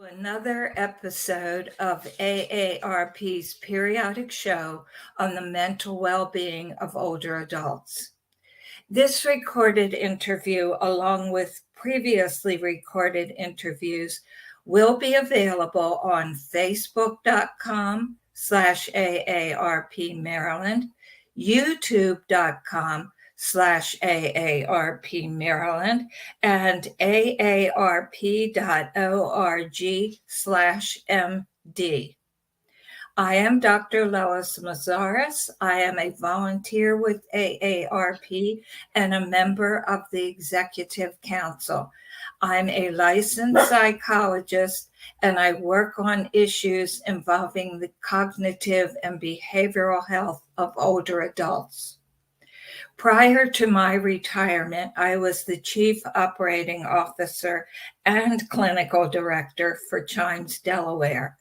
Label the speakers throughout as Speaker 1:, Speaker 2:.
Speaker 1: Another episode of AARP's periodic show on the mental well-being of older adults. This recorded interview, along with previously recorded interviews, will be available on facebook.com/AARP Maryland, youtube.com/AARP Maryland, and aarp.org/MD. I am Dr. Lois Meszaros. I am a volunteer with AARP and a member of the Executive Council. I'm a licensed psychologist, and I work on issues involving the cognitive and behavioral health of older adults. Prior to my retirement, I was the Chief Operating Officer and Clinical Director for Chimes, Delaware.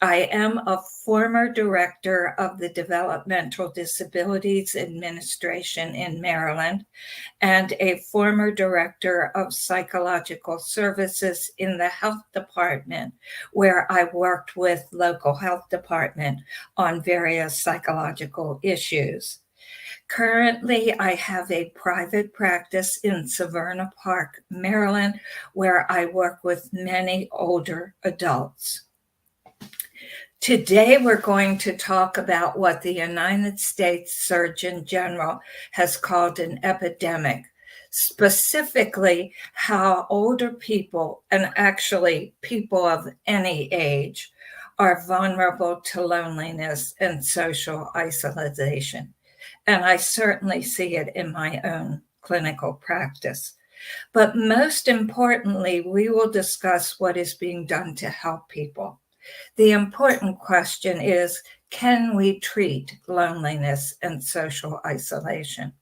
Speaker 1: I am a former director of the Developmental Disabilities Administration in Maryland and a former director of psychological services in the health department, where I worked with local health department on various psychological issues. Currently, I have a private practice in Severna Park, Maryland, where I work with many older adults. Today, we're going to talk about what the United States Surgeon General has called an epidemic, specifically how older people, and actually people of any age, are vulnerable to loneliness and social isolation. And I certainly see it in my own clinical practice. But most importantly, we will discuss what is being done to help people. The important question is, can we treat loneliness and social isolation?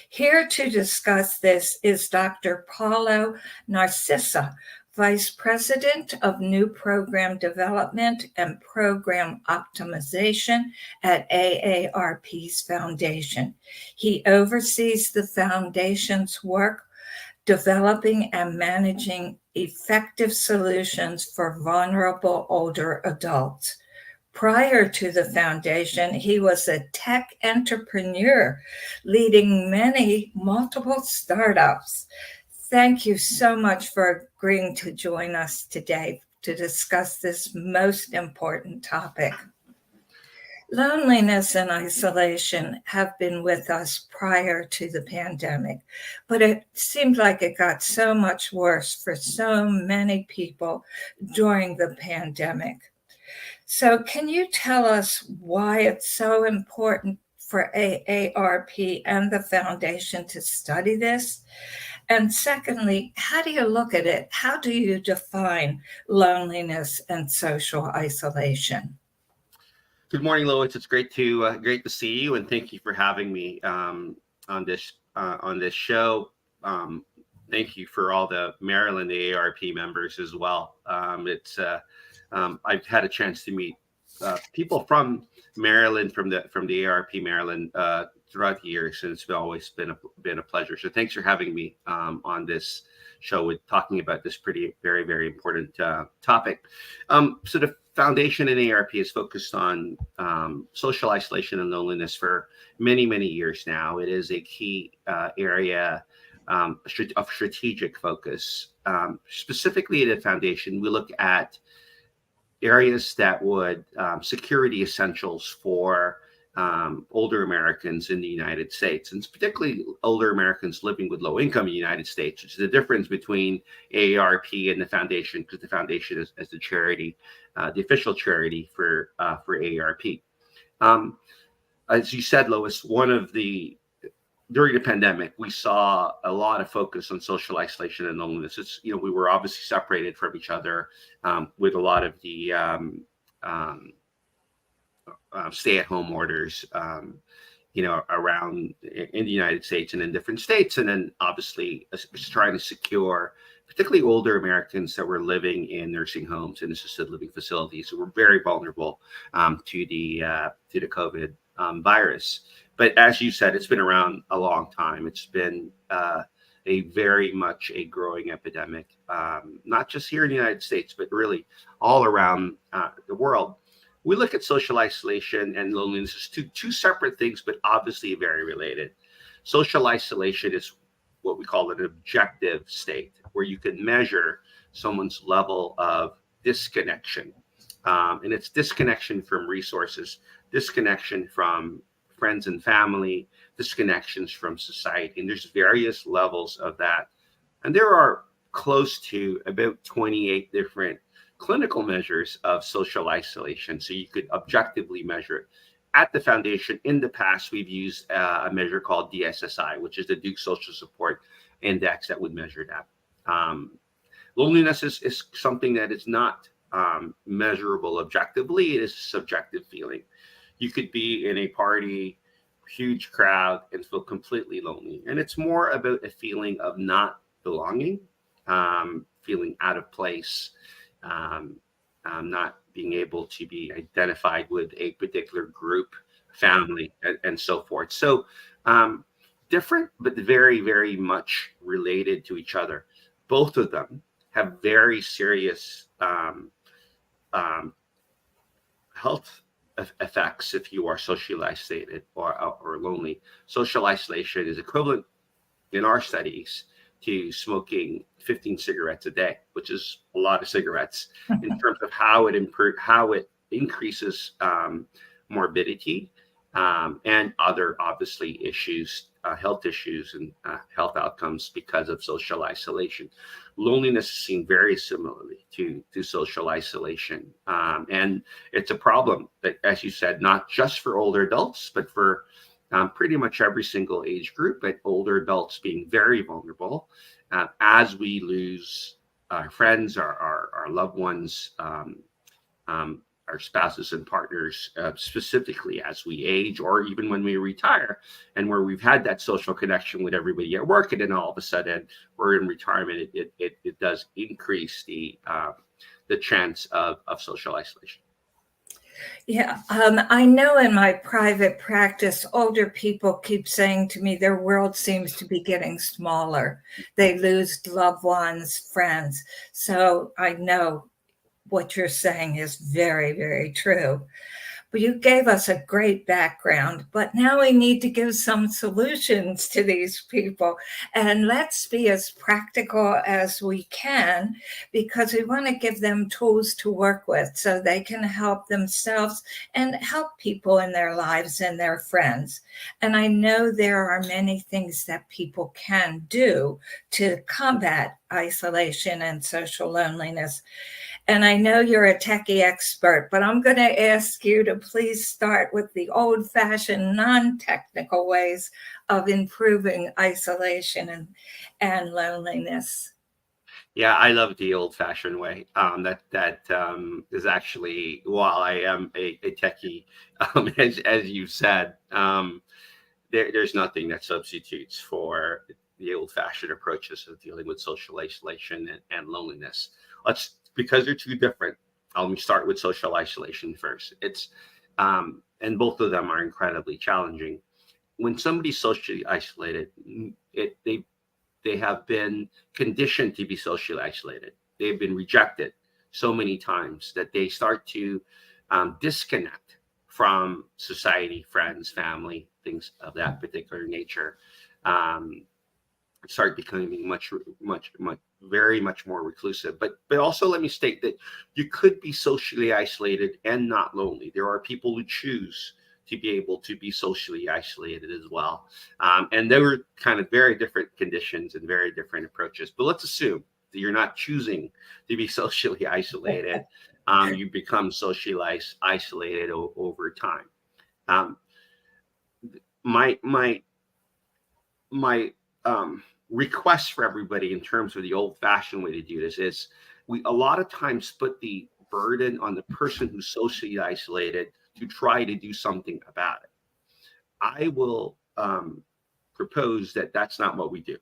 Speaker 1: Here to discuss this is Dr. Paolo Narciso, Vice President of New Program Development and Program Optimization at AARP's Foundation. He oversees the Foundation's work developing and managing effective solutions for vulnerable older adults. Prior to the Foundation, he was a tech entrepreneur, leading multiple startups. Thank you so much for agreeing to join us today to discuss this most important topic. Loneliness and isolation have been with us prior to the pandemic, but it seemed like it got so much worse for so many people during the pandemic. So can you tell us why it's so important for AARP and the Foundation to study this? And secondly, how do you look at it? How do you define loneliness and social isolation?
Speaker 2: Good morning, Lois. It's great to see you, and thank you for having me on this show. Thank you for all the Maryland AARP members as well. I've had a chance to meet people from Maryland, from the AARP Maryland throughout the years, and it's always been a pleasure. So thanks for having me on this show with talking about this very, very important topic. So the Foundation in AARP is focused on social isolation and loneliness for many, many years now. It is a key area of strategic focus. Specifically at the Foundation, we look at areas that would security essentials for older Americans in the United States, and particularly older Americans living with low income in the United States, which is the difference between AARP and the Foundation, because the Foundation is the charity, the official charity for AARP. As you said, Lois, during the pandemic, we saw a lot of focus on social isolation and loneliness. We were obviously separated from each other with a lot of the stay-at-home orders, around in the United States and in different states, and then obviously trying to secure, particularly older Americans that were living in nursing homes and assisted living facilities, who were very vulnerable to the COVID virus. But as you said, it's been around a long time. It's been a very much a growing epidemic, not just here in the United States, but really all around the world. We look at social isolation and loneliness as two separate things, but obviously very related. Social isolation is what we call an objective state, where you can measure someone's level of disconnection. And it's disconnection from resources, disconnection from friends and family, disconnections from society. And there's various levels of that. And there are close to about 28 different clinical measures of social isolation. So you could objectively measure it. At the foundation, in the past, we've used a measure called DSSI, which is the Duke Social Support Index that would measure that. Loneliness is something that is not measurable objectively. It is a subjective feeling. You could be in a party, huge crowd, and feel completely lonely. And it's more about a feeling of not belonging, feeling out of place, not being able to be identified with a particular group, family, and so forth. So different, but very, very much related to each other. Both of them have very serious health effects if you are socially isolated or lonely. Social isolation is equivalent in our studies to smoking 15 cigarettes a day, which is a lot of cigarettes in terms of how it increases morbidity and other obviously issues, health issues and health outcomes because of social isolation. Loneliness is seen very similarly to social isolation. And it's a problem that, as you said, not just for older adults, but for pretty much every single age group, but older adults being very vulnerable as we lose our friends, our loved ones, our spouses and partners, specifically as we age or even when we retire, and where we've had that social connection with everybody at work, and then all of a sudden we're in retirement. It does increase the chance of social isolation.
Speaker 1: Yeah, I know in my private practice, older people keep saying to me their world seems to be getting smaller. They lose loved ones, friends. So I know what you're saying is very, very true. But you gave us a great background, but now we need to give some solutions to these people. And let's be as practical as we can, because we want to give them tools to work with so they can help themselves and help people in their lives and their friends. And I know there are many things that people can do to combat isolation and social loneliness. And I know you're a techie expert, but I'm going to ask you to please start with the old-fashioned, non-technical ways of improving isolation and loneliness.
Speaker 2: Yeah, I love the old-fashioned way. That is actually, while I am a techie, as you said, there's nothing that substitutes for the old-fashioned approaches of dealing with social isolation and loneliness. Because they're two different. Let me start with social isolation first. It's and both of them are incredibly challenging. When somebody's socially isolated, they have been conditioned to be socially isolated. They've been rejected so many times that they start to disconnect from society, friends, family, things of that particular nature. Start becoming very much more reclusive. But also let me state that you could be socially isolated and not lonely. There are people who choose to be able to be socially isolated as well. And there were kind of very different conditions and very different approaches. But let's assume that you're not choosing to be socially isolated. You become socially isolated over time. My request for everybody in terms of the old-fashioned way to do this is we a lot of times put the burden on the person who's socially isolated to try to do something about it. I will propose that that's not what we do.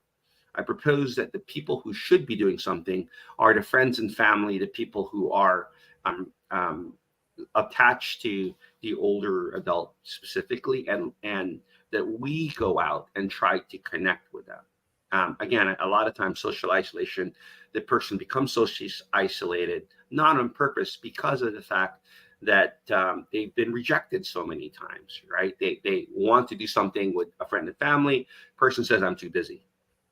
Speaker 2: I propose that the people who should be doing something are the friends and family, the people who are attached to the older adult specifically, and that we go out and try to connect with them. Again, a lot of times social isolation, the person becomes socially isolated, not on purpose, because of the fact that they've been rejected so many times, right? They want to do something with a friend and family. Person says, I'm too busy.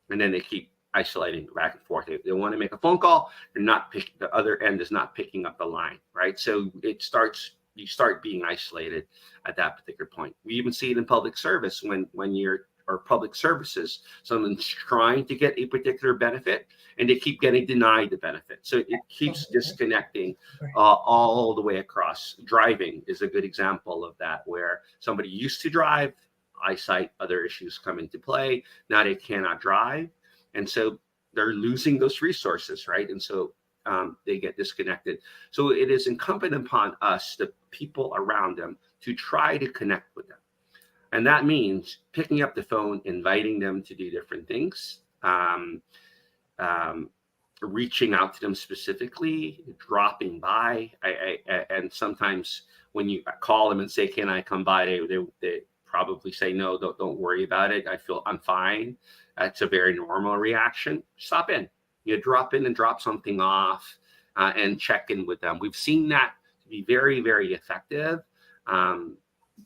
Speaker 2: And then they keep isolating back and forth. They want to make a phone call, the other end is not picking up the line, right? So you start being isolated at that particular point. We even see it in public service or public services. Someone's trying to get a particular benefit and they keep getting denied the benefit. So it keeps disconnecting all the way across. Driving is a good example of that, where somebody used to drive, eyesight, other issues come into play. Now they cannot drive. And so they're losing those resources, right? And so they get disconnected. So it is incumbent upon us, the people around them, to try to connect with them. And that means picking up the phone, inviting them to do different things, reaching out to them specifically, dropping by. And sometimes when you call them and say, can I come by? They probably say, no, don't worry about it. I'm fine. That's a very normal reaction. Stop in. You drop in and drop something off and check in with them. We've seen that to be very, very effective.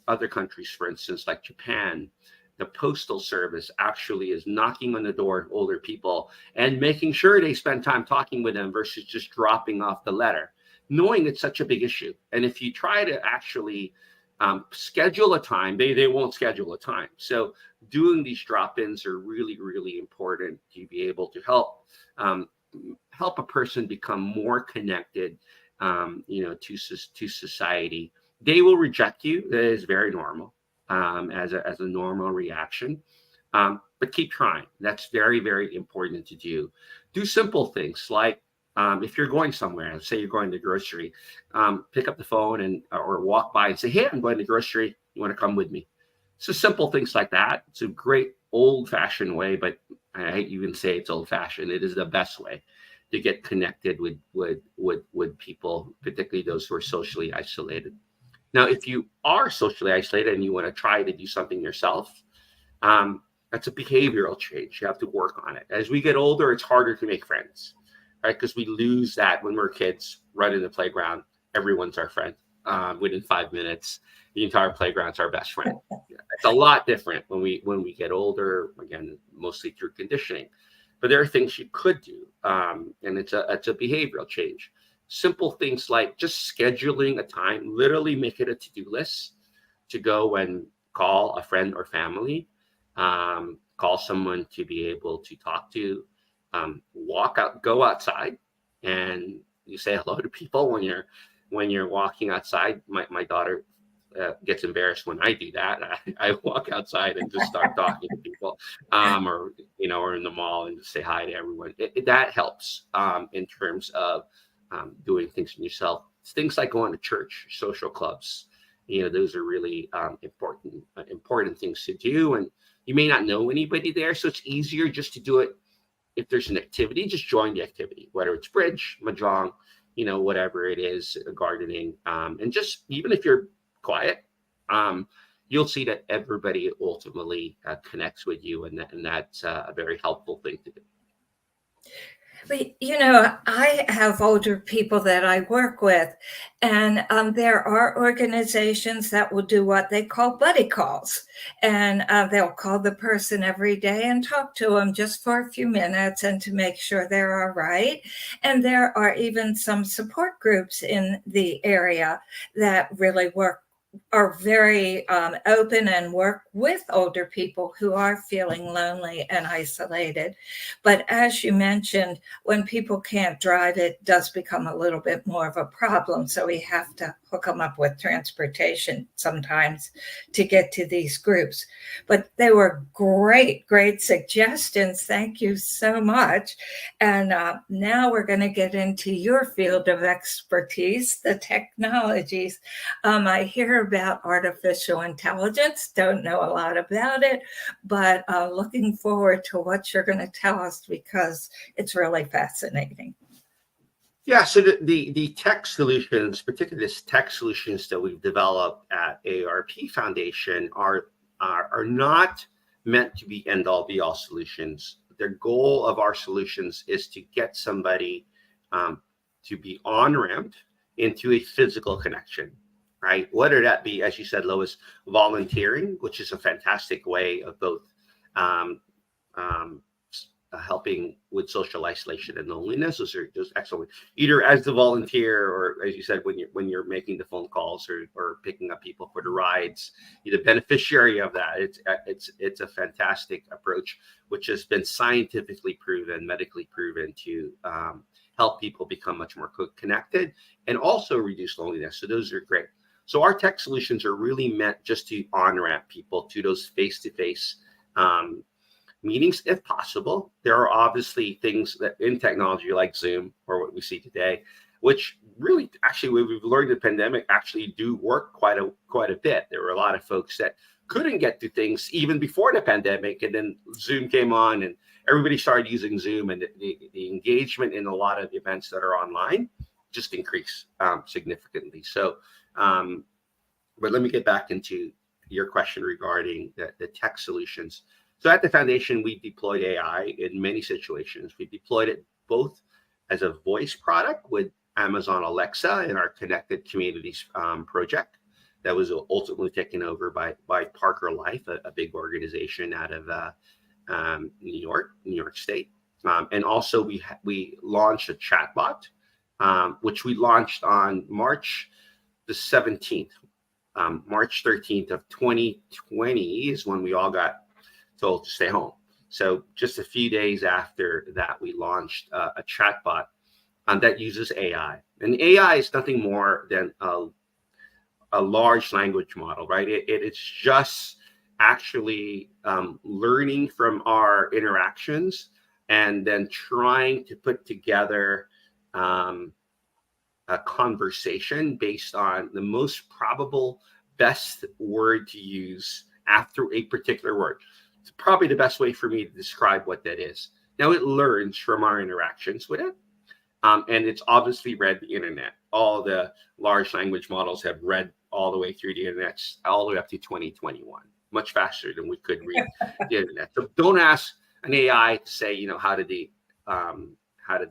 Speaker 2: Other countries, for instance, like Japan, the postal service actually is knocking on the door of older people and making sure they spend time talking with them versus just dropping off the letter, knowing it's such a big issue. And if you try to actually schedule a time, they won't schedule a time. So doing these drop-ins are really, really important to be able to help a person become more connected, to society. They will reject you. That is very normal, as a normal reaction. But keep trying. That's very, very important to do. Do simple things like, if you're going somewhere, say you're going to the grocery, pick up the phone or walk by and say, hey, I'm going to the grocery. You want to come with me? So simple things like that. It's a great old-fashioned way, but I hate even say it's old-fashioned. It is the best way to get connected with people, particularly those who are socially isolated. Now, if you are socially isolated and you want to try to do something yourself, that's a behavioral change. You have to work on it. As we get older, it's harder to make friends, right? Because we lose that when we're kids, run in the playground. Everyone's our friend. Within 5 minutes, the entire playground's our best friend. It's a lot different when we get older, again, mostly through conditioning. But there are things you could do, and it's a behavioral change. Simple things like just scheduling a time, literally make it a to-do list to go and call a friend or family, call someone to be able to talk to, go outside, and you say hello to people when you're walking outside. My daughter gets embarrassed when I do that. I walk outside and just start talking to people, or in the mall and just say hi to everyone. That helps in terms of doing things for yourself. It's things like going to church, social clubs. Those are really important things to do. And you may not know anybody there, so it's easier just to do it. If there's an activity, just join the activity, whether it's bridge, mahjong, whatever it is, gardening. And just, even if you're quiet, you'll see that everybody ultimately connects with you. And that's a very helpful thing to do.
Speaker 1: But, I have older people that I work with, and there are organizations that will do what they call buddy calls. And they'll call the person every day and talk to them just for a few minutes and to make sure they're all right. And there are even some support groups in the area that really are very open and work with older people who are feeling lonely and isolated. But as you mentioned, when people can't drive, it does become a little bit more of a problem. So we have to hook them up with transportation sometimes to get to these groups. But they were great suggestions. Thank you so much. And now we're going to get into your field of expertise, the technologies. I hear about artificial intelligence, don't know a lot about it, but looking forward to what you're going to tell us because it's really fascinating.
Speaker 2: Yeah, so the tech solutions, particularly the tech solutions that we've developed at AARP Foundation are not meant to be end-all be-all solutions. the goal of our solutions is to get somebody to be on-ramped into a physical connection, right? Whether that be, as you said, Lois, volunteering, which is a fantastic way of both helping with social isolation and loneliness. Those are just excellent. Either as the volunteer, or as you said, when you're making the phone calls or picking up people for the rides, you're the beneficiary of that. It's a fantastic approach, which has been scientifically proven, medically proven to help people become much more connected and also reduce loneliness. So those are great. So our tech solutions are really meant just to on-ramp people to those face-to-face meetings if possible. There are obviously things that in technology like Zoom or what we see today, which really actually we've learned in the pandemic actually do work quite a bit. There were a lot of folks that couldn't get to things even before the pandemic, and then Zoom came on and everybody started using Zoom, and the engagement in a lot of events that are online just increased significantly. So, but let me get back into your question regarding the tech solutions. So at the foundation, we deployed AI in many situations. We deployed it both as a voice product with Amazon Alexa in our Connected Communities project that was ultimately taken over by Parker Life, a big organization out of New York State. And also we launched a chatbot, which we launched on March the 17th. March 13th of 2020 is when we all got told to stay home. So just a few days after that, we launched a chatbot that uses AI. And AI is nothing more than a large language model, right? It's just actually learning from our interactions and then trying to put together a conversation based on the most probable best word to use after a particular word. It's probably the best way for me to describe what that is. Now, it learns from our interactions with it, and it's obviously read the internet. All the large language models have read all the way through the internet, all the way up to 2021, much faster than we could read the internet. So don't ask an AI to say, how did the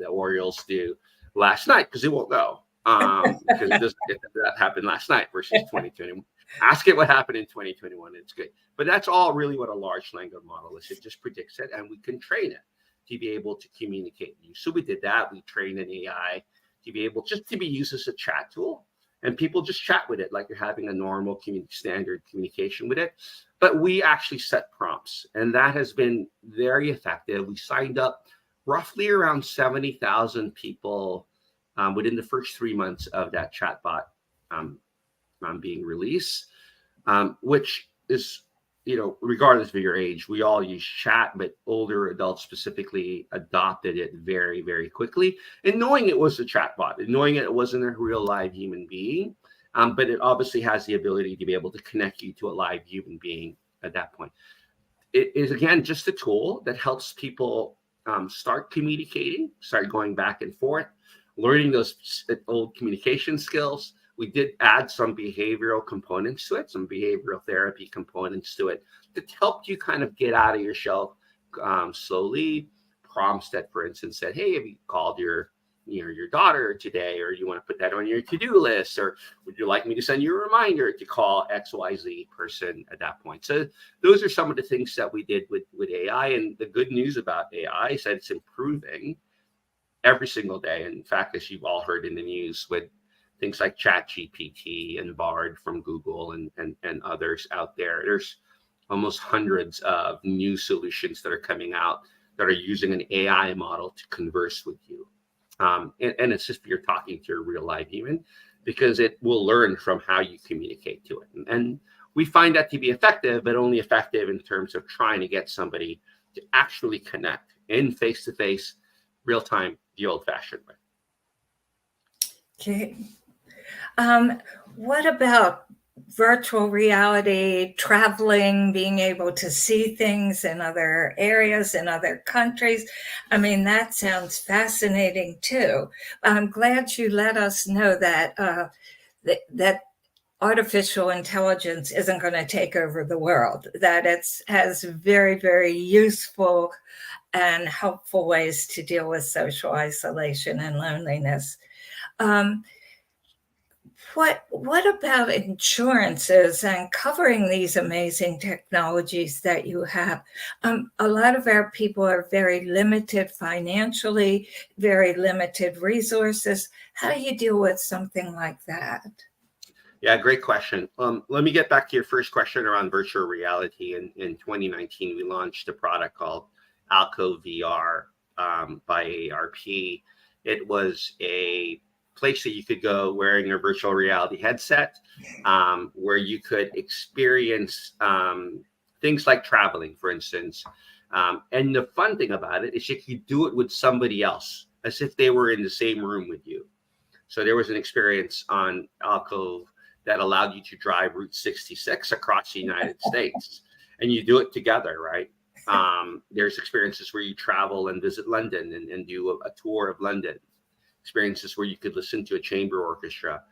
Speaker 2: Orioles do last night, because it won't know, because that happened last night versus 2021. Ask it what happened in 2021. It's good. But that's all really what a large language model is. It just predicts it, and we can train it to be able to communicate with you. So we did that. We trained an AI to be able just to be used as a chat tool, and people just chat with it like you're having a normal standard communication with it. But we actually set prompts, and that has been very effective. We signed up roughly around 70,000 people within the first 3 months of that chatbot being released, which is, regardless of your age, we all use chat, but older adults specifically adopted it very, very quickly. And knowing it was a chatbot, and knowing it wasn't a real live human being, but it obviously has the ability to be able to connect you to a live human being at that point. It is, again, just a tool that helps people start communicating, start going back and forth, learning those old communication skills. We did add some behavioral components to it, some behavioral therapy components to it that helped you kind of get out of your shell slowly. Prompts that, for instance, said, "Hey, have you called your daughter today, or you want to put that on your to-do list, or would you like me to send you a reminder to call XYZ person at that point?" So those are some of the things that we did with AI. And the good news about AI is that it's improving every single day. In fact, as you've all heard in the news with things like ChatGPT and Bard from Google and others out there, there's almost hundreds of new solutions that are coming out that are using an AI model to converse with you. And it's just you're talking to a real live human, because it will learn from how you communicate to it. And we find that to be effective, but only effective in terms of trying to get somebody to actually connect in face-to-face, real-time, the old-fashioned way.
Speaker 1: Okay. What about virtual reality, traveling, being able to see things in other areas, in other countries? I mean, that sounds fascinating too. I'm glad you let us know that that artificial intelligence isn't going to take over the world, that it has very, very useful and helpful ways to deal with social isolation and loneliness. What about insurances and covering these amazing technologies that you have? A lot of our people are very limited financially, very limited resources. How do you deal with something like that?
Speaker 2: Yeah, great question. Let me get back to your first question around virtual reality. In 2019, we launched a product called Alco VR by AARP. It was a place that you could go wearing a virtual reality headset, where you could experience things like traveling, for instance. And the fun thing about it is you could do it with somebody else, as if they were in the same room with you. So there was an experience on Alco that allowed you to drive Route 66 across the United States, and you do it together, right? There's experiences where you travel and visit London and do a tour of London. Experiences where you could listen to a chamber orchestra.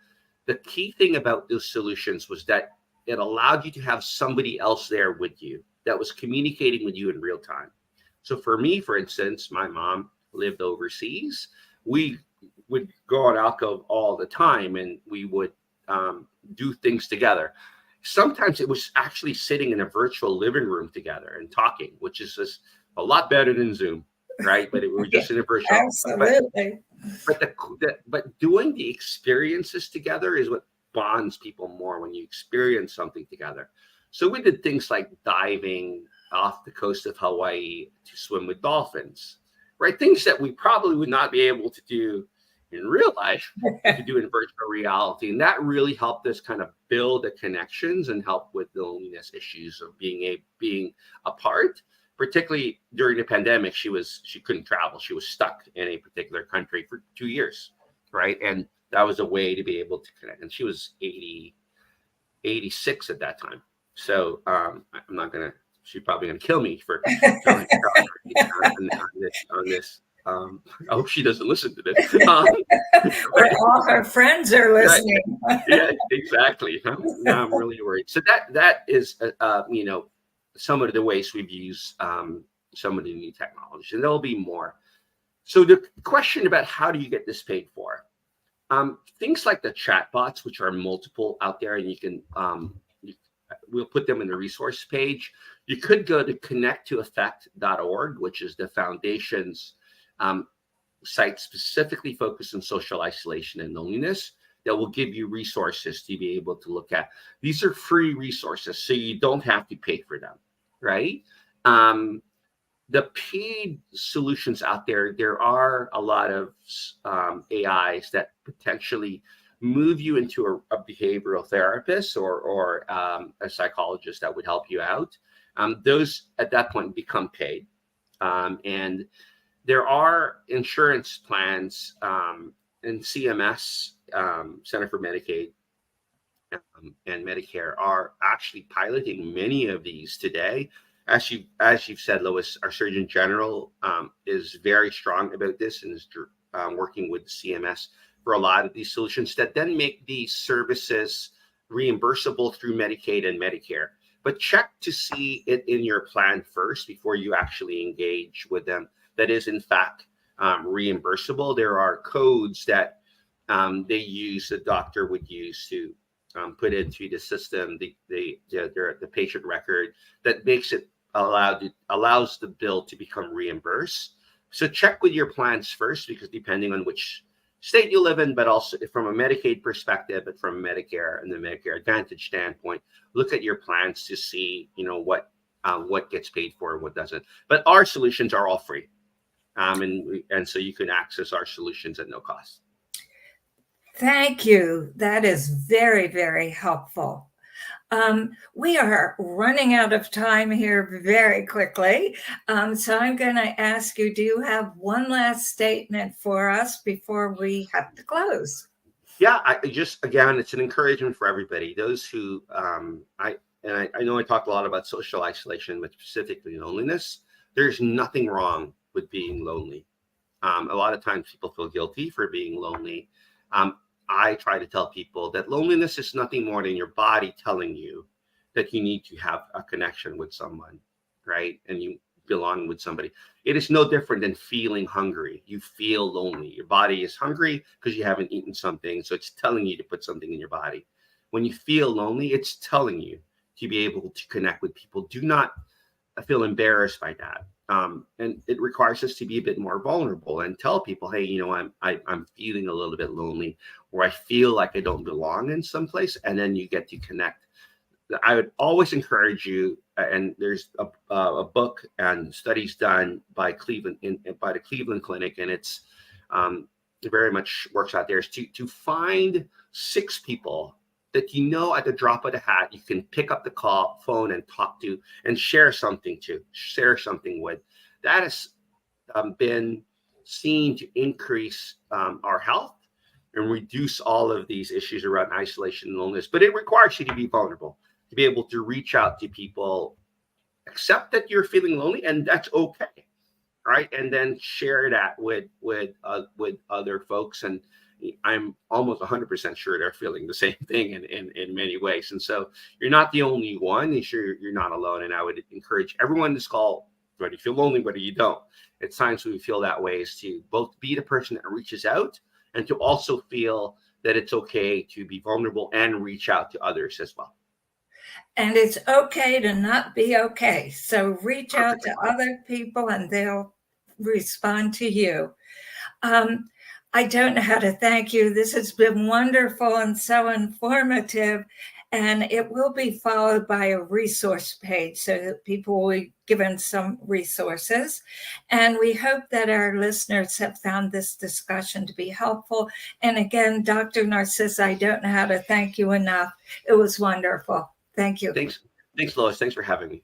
Speaker 2: The key thing about those solutions was that it allowed you to have somebody else there with you that was communicating with you in real time. So for me, for instance, my mom lived overseas. We would go on Alco all the time, and we would do things together. Sometimes it was actually sitting in a virtual living room together and talking, which is just a lot better than Zoom, right? But we were just in a virtual.
Speaker 1: Absolutely.
Speaker 2: But doing the experiences together is what bonds people more, when you experience something together. So we did things like diving off the coast of Hawaii to swim with dolphins, right? Things that we probably would not be able to do in real life to do in virtual reality. And that really helped us kind of build the connections and help with the loneliness issues of being apart. Particularly during the pandemic, she couldn't travel. She was stuck in a particular country for 2 years, right? And that was a way to be able to connect. And she was 86 at that time. So she's probably gonna kill me for telling her on this. I hope she doesn't listen to this.
Speaker 1: Or all her friends are listening.
Speaker 2: Yeah, exactly. Now I'm really worried. So that is, some of the ways we've used some of the new technology, and there'll be more. So the question about how do you get this paid for? Things like the chatbots, which are multiple out there, and you can we'll put them in the resource page. You could go to connecttoeffect.org, which is the foundation's site specifically focused on social isolation and loneliness, that will give you resources to be able to look at. These are free resources, so you don't have to pay for them, right? The paid solutions out there are a lot of AIs that potentially move you into a behavioral therapist or a psychologist that would help you out. Those at that point become paid. And there are insurance plans, and CMS, Center for Medicaid and Medicare, are actually piloting many of these today. As you've said, Lois, our Surgeon General is very strong about this and is working with CMS for a lot of these solutions that then make these services reimbursable through Medicaid and Medicare. But check to see it in your plan first before you actually engage with them. That is, in fact, reimbursable. There are codes that the doctor would use to put into the system the patient record that makes it allows the bill to become reimbursed. So check with your plans first, because depending on which state you live in, but also from a Medicaid perspective, but from Medicare and the Medicare Advantage standpoint, look at your plans to see what gets paid for and what doesn't. But our solutions are all free, and so you can access our solutions at no cost.
Speaker 1: Thank you. That is very, very helpful. We are running out of time here very quickly. So I'm going to ask you, do you have one last statement for us before we have to close?
Speaker 2: Yeah, again, it's an encouragement for everybody. Those who, I know I talked a lot about social isolation, but specifically loneliness. There's nothing wrong with being lonely. A lot of times people feel guilty for being lonely. I try to tell people that loneliness is nothing more than your body telling you that you need to have a connection with someone, right? And belonging with somebody. It is no different than feeling hungry. You feel lonely. Your body is hungry because you haven't eaten something, so it's telling you to put something in your body. When you feel lonely, it's telling you to be able to connect with people. Do not feel embarrassed by that. And it requires us to be a bit more vulnerable and tell people, hey, you know, I'm feeling a little bit lonely, or I feel like I don't belong in some place, and then you get to connect. I would always encourage you, and there's a book and studies done by by the Cleveland Clinic, and it very much works out there, is to find 6 people that you know at the drop of the hat you can pick up the phone and talk to and share something with. That has been seen to increase our health and reduce all of these issues around isolation and loneliness. But it requires you to be vulnerable, to be able to reach out to people, accept that you're feeling lonely, and that's okay, right? And then share that with other folks. And I'm almost 100% sure they're feeling the same thing in many ways. And so you're not the only one. You're not alone. And I would encourage everyone in this call, whether you feel lonely, whether you don't, at times when we feel that way, is to both be the person that reaches out and to also feel that it's okay to be vulnerable and reach out to others as well.
Speaker 1: And it's okay to not be okay. So reach out to other people and they'll respond to you. I don't know how to thank you. This has been wonderful and so informative, and it will be followed by a resource page so that people will be given some resources. And we hope that our listeners have found this discussion to be helpful. And again, Dr. Narciso, I don't know how to thank you enough. It was wonderful. Thank you.
Speaker 2: Thanks, Lois. Thanks for having me.